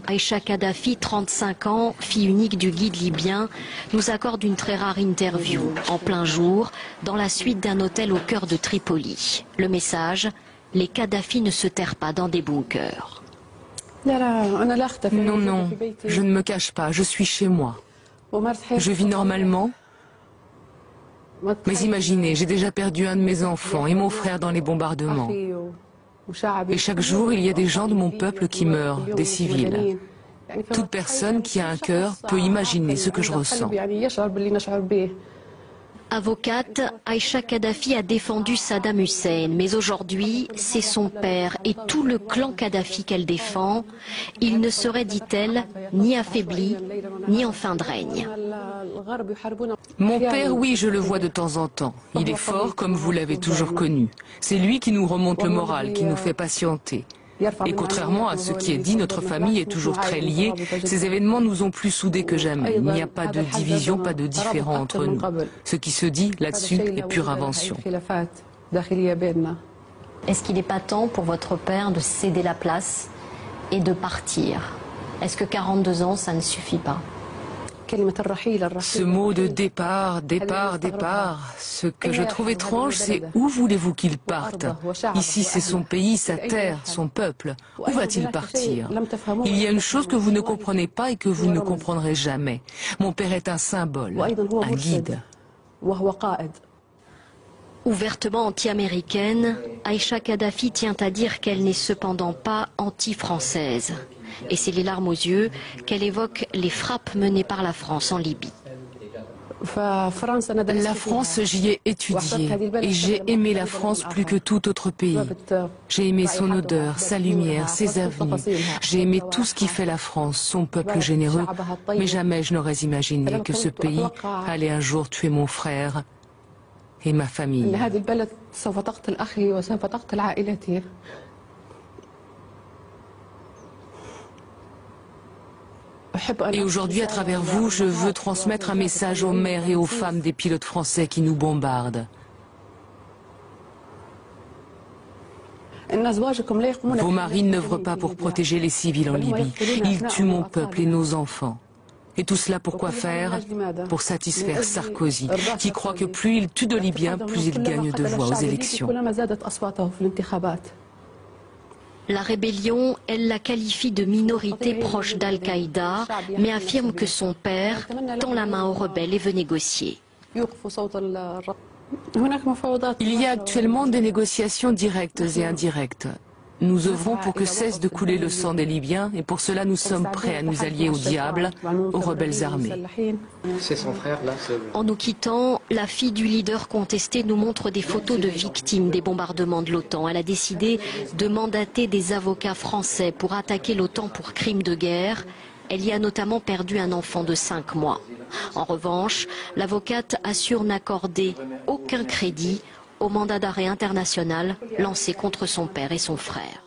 Aïcha Kadhafi, 35 ans, fille unique du guide libyen, nous accorde une très rare interview, en plein jour, dans la suite d'un hôtel au cœur de Tripoli. Le message, les Kadhafi ne se terrent pas dans des bunkers. Non, non, je ne me cache pas, je suis chez moi. Je vis normalement. Mais imaginez, j'ai déjà perdu un de mes enfants et mon frère dans les bombardements. Et chaque jour, il y a des gens de mon peuple qui meurent, des civils. Toute personne qui a un cœur peut imaginer ce que je ressens. Avocate, Aïcha Kadhafi a défendu Saddam Hussein, mais aujourd'hui, c'est son père et tout le clan Kadhafi qu'elle défend. Il ne serait, dit-elle, ni affaibli, ni en fin de règne. Mon père, oui, je le vois de temps en temps. Il est fort comme vous l'avez toujours connu. C'est lui qui nous remonte le moral, qui nous fait patienter. Et contrairement à ce qui est dit, notre famille est toujours très liée. Ces événements nous ont plus soudés que jamais. Il n'y a pas de division, pas de différend entre nous. Ce qui se dit là-dessus est pure invention. Est-ce qu'il n'est pas temps pour votre père de céder la place et de partir? Est-ce que 42 ans, ça ne suffit pas? Ce mot de départ, ce que je trouve étrange, c'est où voulez-vous qu'il parte? Ici, c'est son pays, sa terre, son peuple. Où va-t-il partir? Il y a une chose que vous ne comprenez pas et que vous ne comprendrez jamais. Mon père est un symbole, un guide. Ouvertement anti-américaine, Aïcha Kadhafi tient à dire qu'elle n'est cependant pas anti-française. Et c'est les larmes aux yeux qu'elle évoque les frappes menées par la France en Libye. La France, j'y ai étudié et j'ai aimé la France plus que tout autre pays. J'ai aimé son odeur, sa lumière, ses avenues. J'ai aimé tout ce qui fait la France, son peuple généreux. Mais jamais je n'aurais imaginé que ce pays allait un jour tuer mon frère et ma famille. Et aujourd'hui, à travers vous, je veux transmettre un message aux mères et aux femmes des pilotes français qui nous bombardent. Vos maris n'œuvrent pas pour protéger les civils en Libye. Ils tuent mon peuple et nos enfants. Et tout cela pour quoi faire? Pour satisfaire Sarkozy, qui croit que plus il tue de Libyens, plus il gagne de voix aux élections. La rébellion, elle la qualifie de minorité proche d'Al-Qaïda, mais affirme que son père tend la main aux rebelles et veut négocier. Il y a actuellement des négociations directes et indirectes. Nous œuvrons pour que cesse de couler le sang des Libyens et pour cela nous sommes prêts à nous allier au diable, aux rebelles armés. C'est son frère là. En nous quittant, la fille du leader contesté nous montre des photos de victimes des bombardements de l'OTAN. Elle a décidé de mandater des avocats français pour attaquer l'OTAN pour crimes de guerre. Elle y a notamment perdu un enfant de 5 mois. En revanche, l'avocate assure n'accorder aucun crédit au mandat d'arrêt international lancé contre son père et son frère.